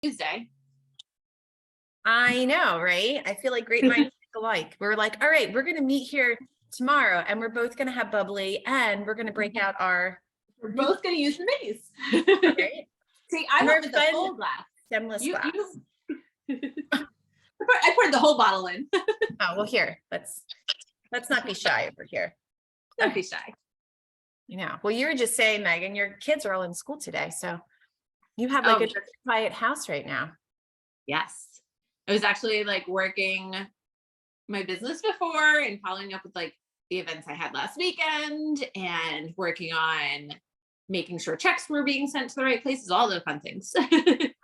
Tuesday. I know, right? I feel like great minds think alike. We're like, all right, we're going to meet here tomorrow and we're both going to have bubbly and we're going to break out our We're new, both going to use the base. right? See, I And went our with the fun full glass. stemless You, glass. you. I poured the whole bottle in. Oh, well, here, let's not be shy over here. Don't be shy. You know, well, you were just saying, Megan, your kids are all in school today. So you have like a quiet house right now. Yes. I was actually like working my business before and following up with like the events I had last weekend and working on making sure checks were being sent to the right places, all the fun things.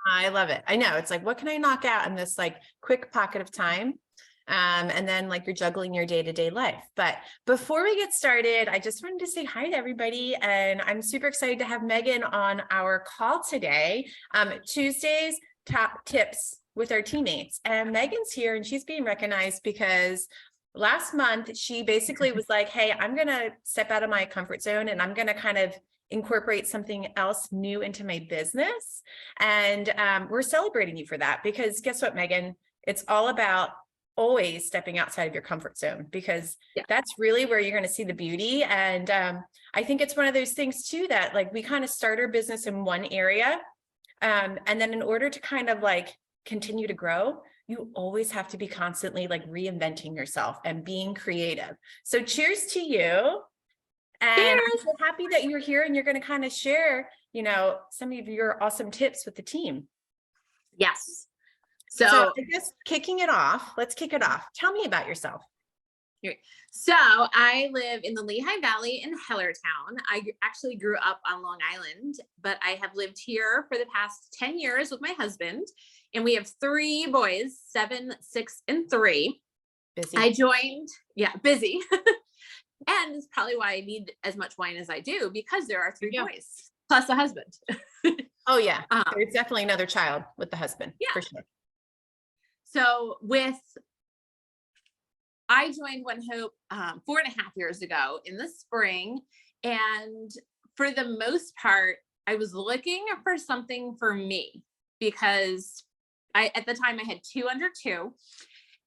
I love it. I know. It's like, what can I knock out in this like quick pocket of time? And then like you're juggling your day-to-day life. But before we get started, I just wanted to say hi to everybody. And I'm super excited to have Megan on our call today. Tuesdays, top tips with our teammates. And Megan's here and she's being recognized because last month she basically was like, hey, I'm going to step out of my comfort zone and I'm going to kind of incorporate something else new into my business. And we're celebrating you for that because guess what, Megan? It's all about always stepping outside of your comfort zone because that's really where you're going to see the beauty. And I think it's one of those things too, that like we kind of start our business in one area. And then in order to kind of like continue to grow, you always have to be constantly like reinventing yourself and being creative. So cheers to you. And I'm so happy that you're here and you're going to kind of share, you know, some of your awesome tips with the team. Yes. So I guess kicking it off, let's kick it off. Tell me about yourself. So I live in the Lehigh Valley in Hellertown. I actually grew up on Long Island, but I have lived here for the past 10 years with my husband. And we have 3 boys, 7, 6, and 3. Busy. I joined, busy. And it's probably why I need as much wine as I do because there are 3 boys plus a husband. Oh yeah. There's definitely another child with the husband. Yeah. For sure. So I joined One Hope 4.5 years ago in the spring. And for the most part, I was looking for something for me because at the time I had 2 under 2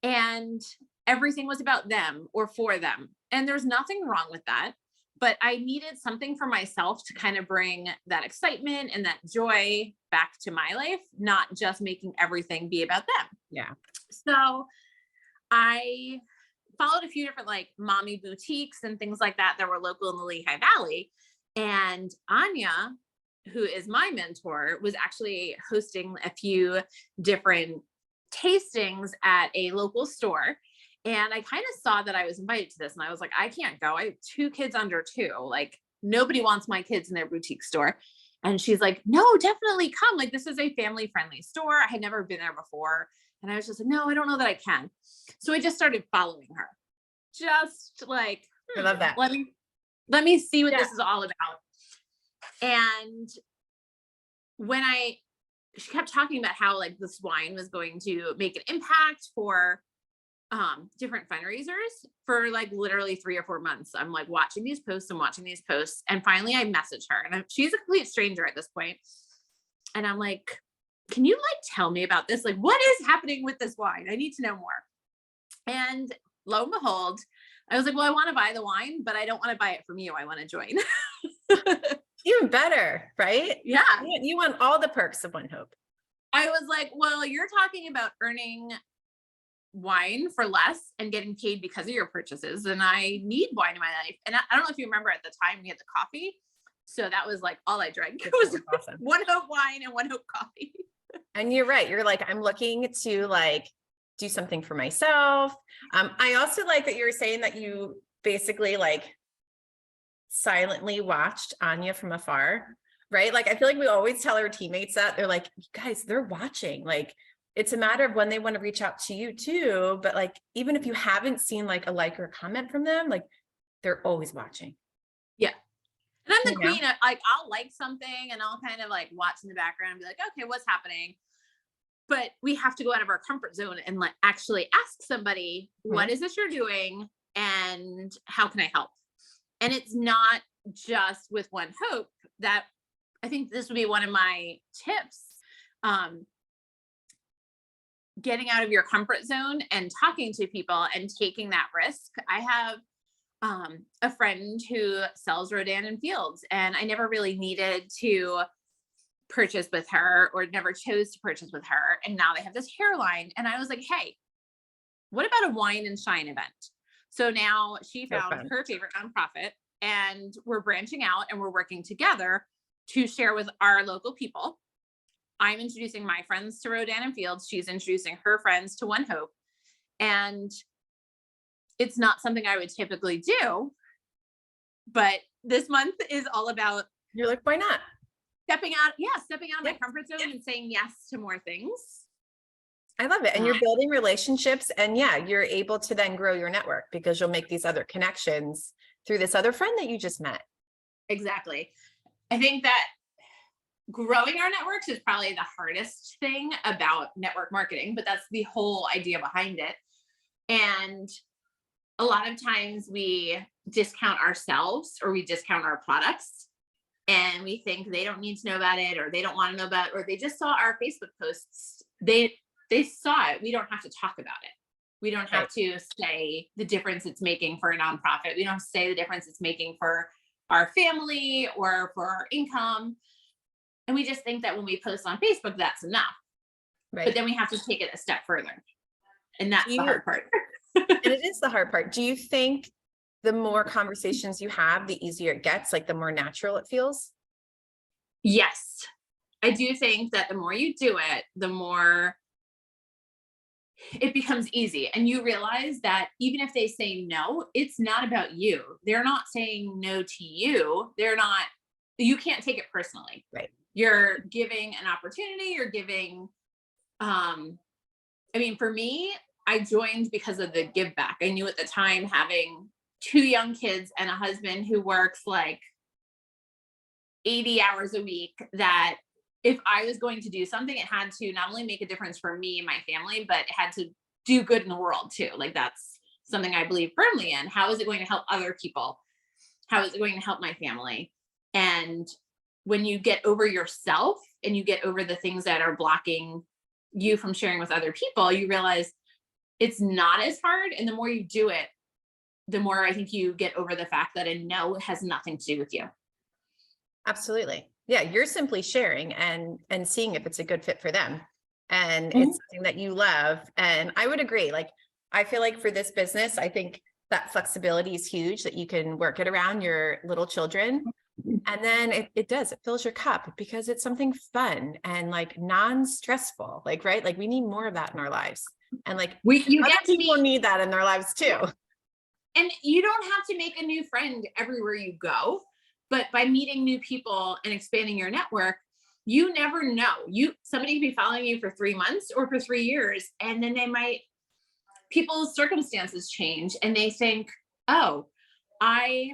and everything was about them or for them. And there's nothing wrong with that. But I needed something for myself to kind of bring that excitement and that joy back to my life, not just making everything be about them. Yeah. So I followed a few different like mommy boutiques and things like that were local in the Lehigh Valley. And Anya, who is my mentor, was actually hosting a few different tastings at a local store. And I kind of saw that I was invited to this and I was like, I can't go. I have 2 kids under 2. Like nobody wants my kids in their boutique store. And she's like, no, definitely come. Like this is a family friendly store. I had never been there before. And I was just like, no, I don't know that I can. So I just started following her. Just like, I love that. Let me see what this is all about. And when she kept talking about how like this wine was going to make an impact for different fundraisers for like literally 3 or 4 months. I'm like watching these posts and finally I messaged her and she's a complete stranger at this point. And I'm like, can you like tell me about this? Like what is happening with this wine? I need to know more. And lo and behold, I was like, well, I want to buy the wine, but I don't want to buy it from you. I want to join. Even better, right? Yeah. You want all the perks of One Hope. I was like, well, you're talking about earning wine for less and getting paid because of your purchases. And I need wine in my life. And I don't know if you remember at the time we had the coffee. So that was like all I drank. It was awesome. One Hope wine and One Hope coffee. And you're right. You're like, I'm looking to like do something for myself. I also like that you're saying that you basically like silently watched Anya from afar, right? Like, I feel like we always tell our teammates that they're like, guys, they're watching. Like, it's a matter of when they want to reach out to you too. But like, even if you haven't seen like a like or a comment from them, like they're always watching. Yeah. And I'm the queen of like, I'll like something and I'll kind of like watch in the background and be like, okay, what's happening? But we have to go out of our comfort zone and like actually ask somebody, what is this you're doing? And how can I help? And it's not just with One Hope. That I think this would be one of my tips. getting out of your comfort zone and talking to people and taking that risk. I have a friend who sells Rodan and Fields, and I never really needed to purchase with her or never chose to purchase with her. And now they have this hairline. And I was like, hey, what about a wine and shine event? So now she So found fun. her favorite nonprofit, and we're branching out and we're working together to share with our local people. I'm introducing my friends to Rodan and Fields. She's introducing her friends to One Hope. And it's not something I would typically do, but this month is all about You're like, why not? stepping out. Yeah, stepping out of Yeah. my comfort zone and saying yes to more things. I love it. And you're building relationships, and yeah, you're able to then grow your network because you'll make these other connections through this other friend that you just met. Exactly. I think that growing our networks is probably the hardest thing about network marketing, but that's the whole idea behind it. And a lot of times we discount ourselves or we discount our products, and we think they don't need to know about it, or they don't want to know about it, or they just saw our Facebook posts. They saw it. We don't have to talk about it. We don't have to say the difference it's making for a nonprofit. We don't have to say the difference it's making for our family or for our income. And we just think that when we post on Facebook, that's enough. Right. But then we have to take it a step further. And that's the hard part. And it is the hard part. Do you think the more conversations you have, the easier it gets, like the more natural it feels? Yes. I do think that the more you do it, the more it becomes easy. And you realize that even if they say no, it's not about you. They're not saying no to you. You can't take it personally. Right. You're giving an opportunity, you're giving, for me, I joined because of the give back. I knew at the time, having 2 young kids and a husband who works like 80 hours a week, that if I was going to do something, it had to not only make a difference for me and my family, but it had to do good in the world too. Like, that's something I believe firmly in. How is it going to help other people? How is it going to help my family? And when you get over yourself and you get over the things that are blocking you from sharing with other people, you realize it's not as hard. And the more you do it, the more I think you get over the fact that a no has nothing to do with you. Absolutely. Yeah. You're simply sharing and seeing if it's a good fit for them. And Mhm. it's something that you love. And I would agree. Like, I feel like for this business, I think that flexibility is huge, that you can work it around your little children. And then it fills your cup because it's something fun and like non-stressful, like, right? Like, we need more of that in our lives. And like, You other get to people meet, need that in their lives too. and you don't have to make a new friend everywhere you go, but by meeting new people and expanding your network, you never know. Somebody could be following you for 3 months or for 3 years, and then people's circumstances change and they think, oh, I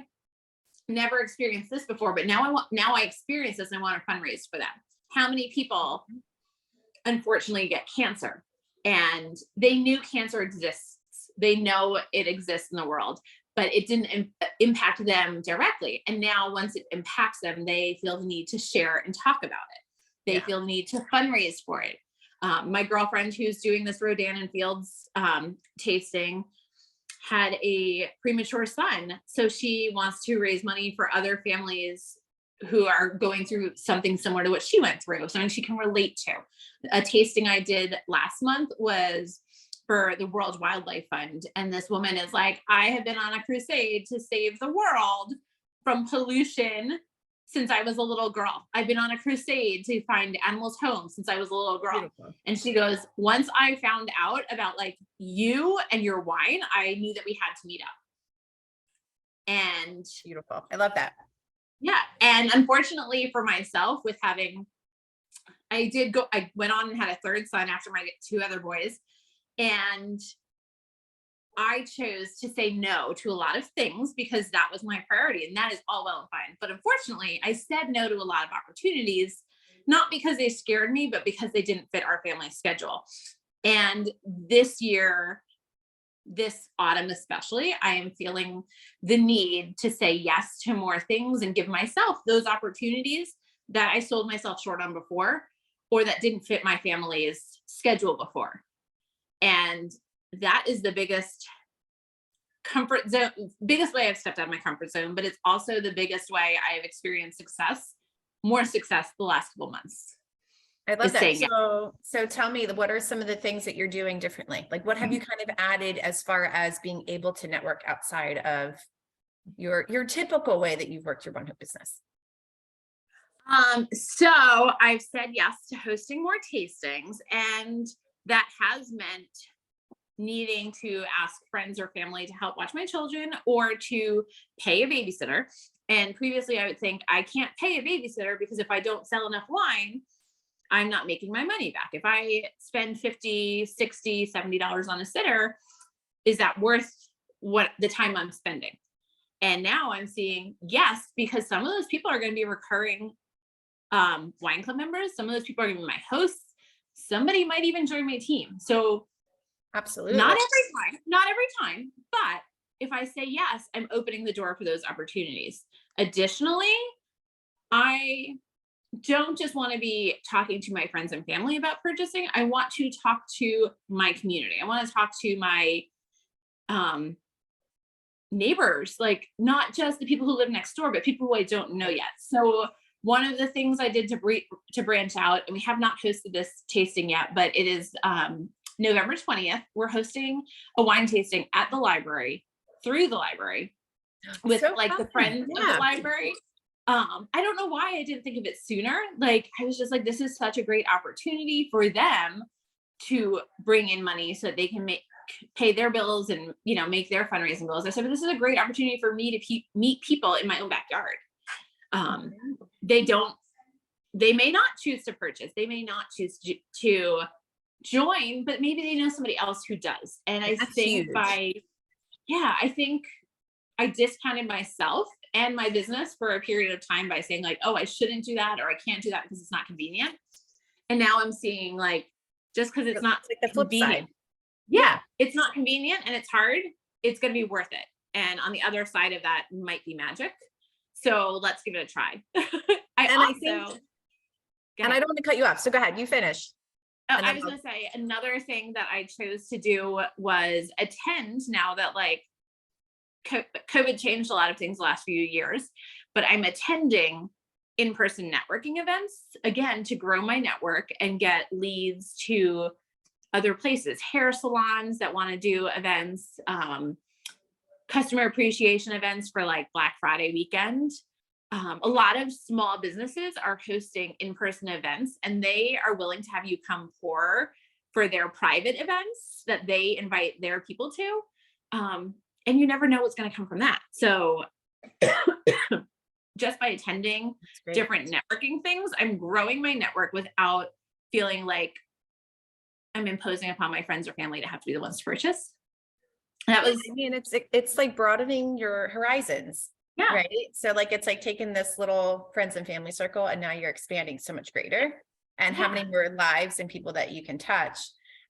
never experienced this before, but now I experience this and I want to fundraise for them. How many people unfortunately get cancer, and they knew cancer exists. They know it exists in the world, but it didn't impact them directly. And now once it impacts them, they feel the need to share and talk about it. They feel the need to fundraise for it. My girlfriend who's doing this Rodan and Fields tasting had a premature son. So she wants to raise money for other families who are going through something similar to what she went through, something she can relate to. A tasting I did last month was for the World Wildlife Fund. And this woman is like, I have been on a crusade to save the world from pollution since I was a little girl. I've been on a crusade to find animals homes since I was a little girl. Beautiful. And she goes, once I found out about like you and your wine, I knew that we had to meet up. And Beautiful. I love that. yeah. And unfortunately for myself, I went on and had a third son after my 2 other boys. And I chose to say no to a lot of things because that was my priority, and that is all well and fine. But unfortunately, I said no to a lot of opportunities, not because they scared me, but because they didn't fit our family schedule. And this year, this autumn especially, I am feeling the need to say yes to more things and give myself those opportunities that I sold myself short on before, or that didn't fit my family's schedule before. And that is the biggest comfort zone, biggest way I've stepped out of my comfort zone, but it's also the biggest way I've experienced more success the last couple months. I love Is that. saying yes. So tell me, what are some of the things that you're doing differently? Like, what have you kind of added as far as being able to network outside of your typical way that you've worked your one hope business? So I've said yes to hosting more tastings, and that has meant needing to ask friends or family to help watch my children or to pay a babysitter. And previously I would think I can't pay a babysitter because if I don't sell enough wine, I'm not making my money back. If I spend $50, $60, $70 on a sitter, is that worth what the time I'm spending? And now I'm seeing yes, because some of those people are going to be recurring wine club members. Some of those people are going to be my hosts. Somebody might even join my team. So Absolutely. not every time, but if I say yes, I'm opening the door for those opportunities. Additionally, I don't just want to be talking to my friends and family about purchasing. I want to talk to my community. I want to talk to my neighbors, like not just the people who live next door, but people who I don't know yet. So one of the things I did to branch out, and we have not hosted this tasting yet, but it is November 20th. We're hosting a wine tasting at the library, through the library, with So like fun. the friends of Yeah. the library. I don't know why I didn't think of it sooner. Like I was just like, this is such a great opportunity for them to bring in money so that they can pay their bills and, you know, make their fundraising goals. I said, but this is a great opportunity for me to meet people in my own backyard. They may not choose to purchase. They may not choose to join, but maybe they know somebody else who does. And I That's think huge. I think I discounted myself and my business for a period of time by saying like, oh, I shouldn't do that, or I can't do that because it's not convenient. And now I'm seeing like, just because it's not like the flip convenient. side. Yeah, it's not convenient and it's hard. It's going to be worth it. And on the other side of that might be magic. So let's give it a try. I don't want to cut you off. So go ahead, you finish. Oh, I was going to say another thing that I chose to do was attend, now that like COVID changed a lot of things the last few years, but I'm attending in-person networking events again to grow my network and get leads to other places, hair salons that want to do events, customer appreciation events for like Black Friday weekend. A lot of small businesses are hosting in-person events, and they are willing to have you come pour for their private events that they invite their people to. And you never know what's going to come from that. So just by attending different networking things, I'm growing my network without feeling like I'm imposing upon my friends or family to have to be the ones to purchase. That was, I mean, it's like broadening your horizons. yeah. Right. So like, it's like taking this little friends and family circle and now you're expanding so much greater and how many more lives and people that you can touch.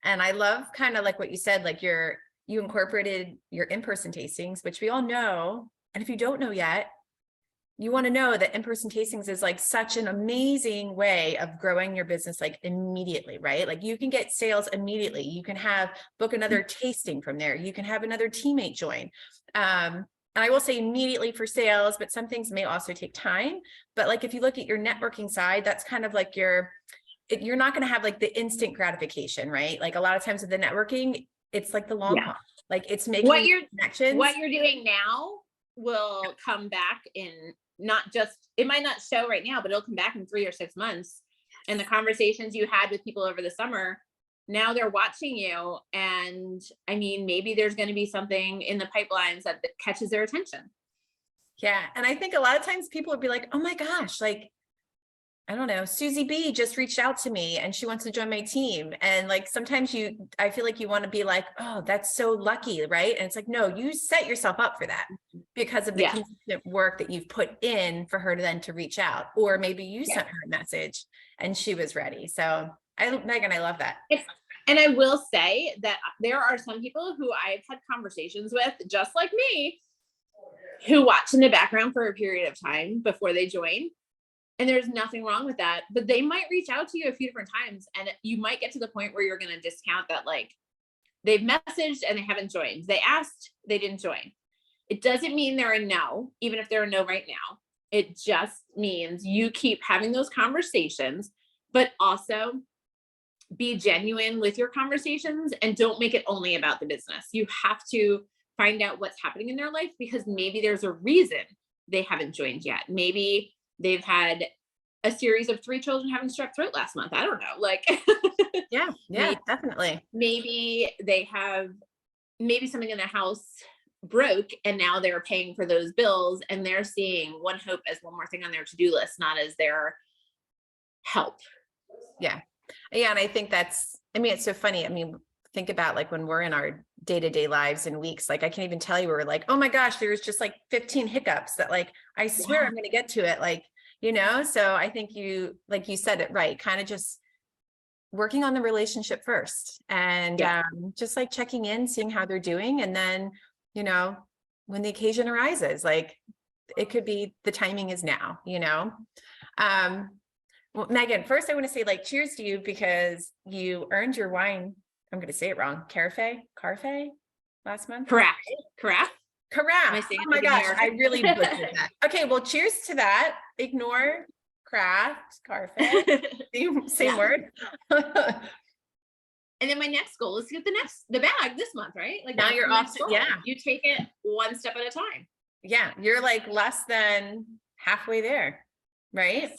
And I love kind of like what you said, like you incorporated your in-person tastings, which we all know. And if you don't know yet, you want to know that in-person tastings is like such an amazing way of growing your business, like immediately, right? Like you can get sales immediately. You can book another tasting from there. You can have another teammate join. And I will say immediately for sales, but some things may also take time. But like, if you look at your networking side, that's kind of like you're not going to have like the instant gratification, right? Like a lot of times with the networking, it's like the long haul. Like it's making connections. What you're doing now will come back in it might not show right now, but it'll come back in 3 or 6 months. And the conversations you had with people over the summer, now they're watching you. And I mean, maybe there's going to be something in the pipelines that catches their attention. Yeah. And I think a lot of times people would be like, oh my gosh, like, I don't know, Susie B just reached out to me and she wants to join my team. And like, sometimes I feel like you want to be like, oh, that's so lucky. Right. And it's like, no, you set yourself up for that because of the consistent work that you've put in for her to then to reach out, or maybe you sent her a message and she was ready. So Megan, I love that. And I will say that there are some people who I've had conversations with, just like me, who watch in the background for a period of time before they join. And there's nothing wrong with that, but they might reach out to you a few different times and you might get to the point where you're going to discount that like they've messaged and they haven't joined. They asked, they didn't join. It doesn't mean they're a no, even if they're a no right now. It just means you keep having those conversations, but also be genuine with your conversations and don't make it only about the business. You have to find out what's happening in their life, because maybe there's a reason they haven't joined yet. Maybe they've had a series of 3 children having strep throat last month. I don't know. Like, Yeah, maybe, definitely. maybe they have, maybe something in their house broke and now they're paying for those bills and they're seeing One Hope as one more thing on their to-do list, not as their help. Yeah. Yeah. And I think that's, I mean, it's so funny. I mean, think about like when we're in our day-to-day lives and weeks, like I can't even tell you, we're like, oh my gosh, there's just like 15 hiccups that like, I swear Yeah. I'm going to get to it. Like, you know, so I think you, like you said it right, kind of just working on the relationship first and Yeah. just like checking in, seeing how they're doing. And then, you know, when the occasion arises, like it could be the timing is now, you know? Well, Megan, first I want to say like, cheers to you because you earned your wine. I'm going to say it wrong. Carfe last month. Correct. Am I Correct. saying Oh my it gosh, again? I really butchered that. Okay, well, cheers to that. Ignore craft, carfe, same Yeah. word. And then my next goal is to get the bag this month, right? Like Now that's you're the next off to, goal. yeah. You take it one step at a time. Yeah, you're like less than halfway there, right?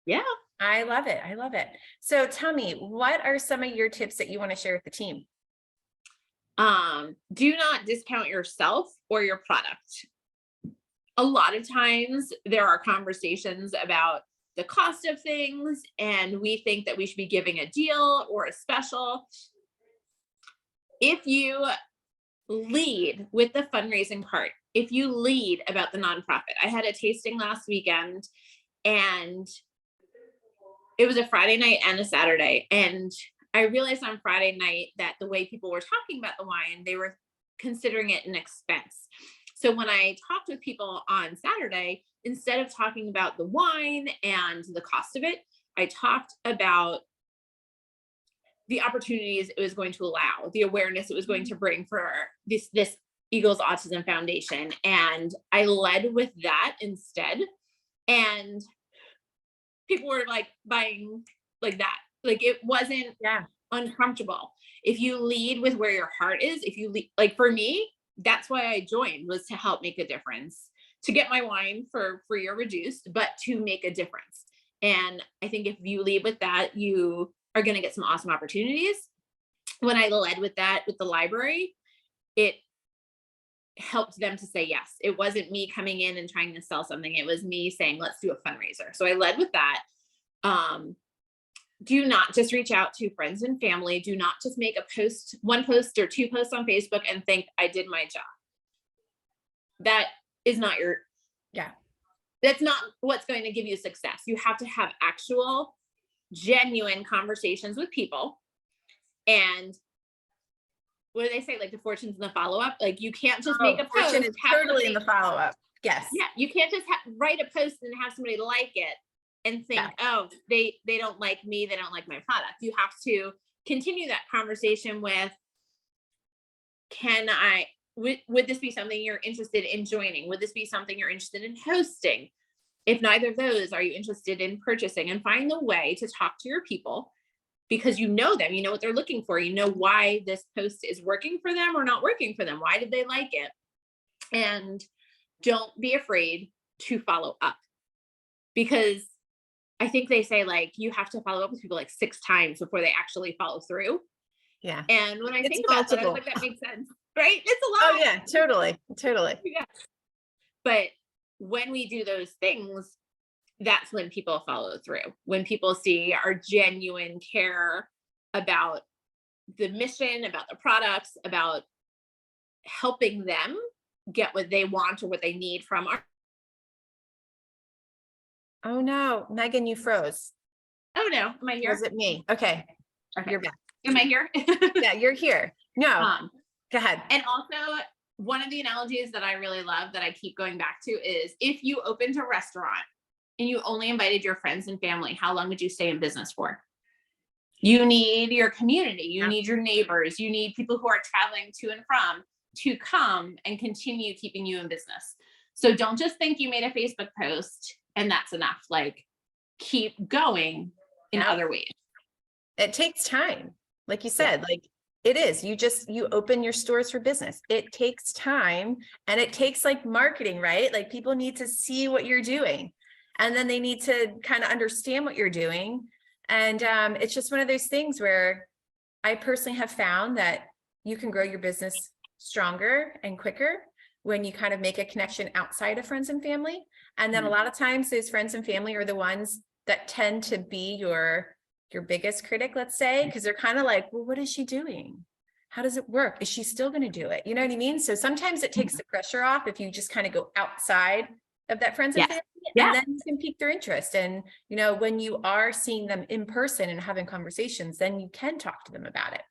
Yeah. I love it. I love it. So tell me, what are some of your tips that you want to share with the team? Do not discount yourself or your product. A lot of times there are conversations about the cost of things, and we think that we should be giving a deal or a special. If you lead with the fundraising part, if you lead about the nonprofit, I had a tasting last weekend and it was a Friday night and a Saturday. And I realized on Friday night that the way people were talking about the wine, they were considering it an expense. So when I talked with people on Saturday, instead of talking about the wine and the cost of it, I talked about the opportunities it was going to allow, the awareness it was going to bring for this Eagles Autism Foundation. And I led with that instead. And people were like buying like that. Like it wasn't uncomfortable. If you lead with where your heart is, if you lead, like for me, that's why I joined, was to help make a difference, to get my wine for free or reduced, but to make a difference. And I think if you lead with that, you are going to get some awesome opportunities. When I led with that with the library, it helped them to say yes. It wasn't me coming in and trying to sell something. It was me saying, let's do a fundraiser. So I led with that. Do not just reach out to friends and family. Do not just make a post, 1 post or 2 posts on Facebook and think I did my job. That is not your, that's not what's going to give you success. You have to have actual, genuine conversations with people. And what do they say? Like the fortune's in the follow-up. Like you can't just make a post. Fortune is totally in the follow-up. Yes. Yeah. You can't just write a post and have somebody like it and think, oh, they don't like me. They don't like my product. You have to continue that conversation with, would this be something you're interested in joining? Would this be something you're interested in hosting? If neither of those, are you interested in purchasing? And find the way to talk to your people, because you know them, you know what they're looking for, you know why this post is working for them or not working for them. Why did they like it? And don't be afraid to follow up, because I think they say like you have to follow up with people like 6 times before they actually follow through. Yeah. And when I think about that, I was like, that makes sense, right? It's a lot. Oh yeah, totally. Yeah. But when we do those things, that's when people follow through. When people see our genuine care about the mission, about the products, about helping them get what they want or what they need from our. Oh no, Megan, you froze. Oh no, am I here? Was it me? Okay. You're back. Am I here? Yeah, you're here. No, go ahead. And also, one of the analogies that I really love that I keep going back to is, if you opened a restaurant and you only invited your friends and family, how long would you stay in business for? You need your community, you Yeah. need your neighbors, you need people who are traveling to and from to come and continue keeping you in business. So don't just think you made a Facebook post and that's enough. Like, keep going in Yeah. other ways. It takes time. Like you Yeah. said, like it is, you open your stores for business. It takes time and it takes like marketing, right? Like people need to see what you're doing and then they need to kind of understand what you're doing. And it's just one of those things where I personally have found that you can grow your business stronger and quicker when you kind of make a connection outside of friends and family. And then a lot of times those friends and family are the ones that tend to be your biggest critic, let's say, because they're kind of like, well, what is she doing? How does it work? Is she still going to do it? You know what I mean? So sometimes it takes the pressure off if you just kind of go outside of that friends and Yes. family, Yeah. and then you can pique their interest. And, you know, when you are seeing them in person and having conversations, then you can talk to them about it.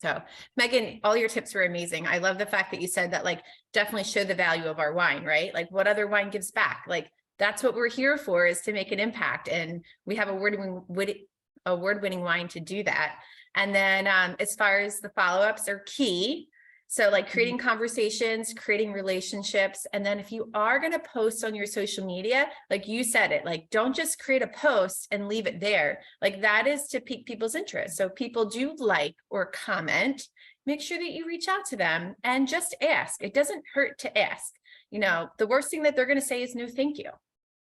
So Megan, all your tips were amazing. I love the fact that you said that, like, definitely show the value of our wine, right? Like what other wine gives back? Like that's what we're here for, is to make an impact. And we have award-winning wine to do that. And then as far as the follow-ups are key. So like creating conversations, creating relationships. And then if you are going to post on your social media, like you said it, like don't just create a post and leave it there. Like that is to pique people's interest. So people do like or comment, make sure that you reach out to them and just ask. It doesn't hurt to ask. You know, the worst thing that they're going to say is no, thank you.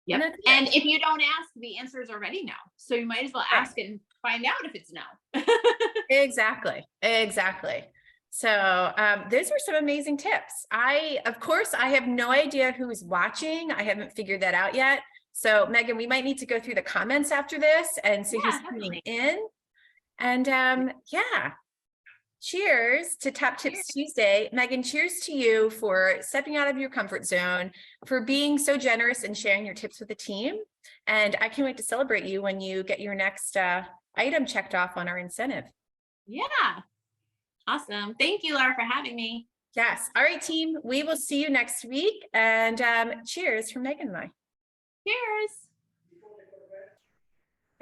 Yep. And if you don't ask, the answer is already no. So you might as well ask and find out if it's no. Exactly. So those were some amazing tips. Of course, I have no idea who's watching. I haven't figured that out yet. So Megan, we might need to go through the comments after this and see who's tuning in. And yeah, cheers to Top Tips Tuesday. Megan, cheers to you for stepping out of your comfort zone, for being so generous and sharing your tips with the team. And I can't wait to celebrate you when you get your next item checked off on our incentive. Yeah. Awesome. Thank you, Laura, for having me. Yes. All right, team. We will see you next week. And cheers from Megan and I. Cheers.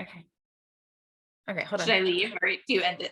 Okay. Okay, hold on. Should I leave or do you end it?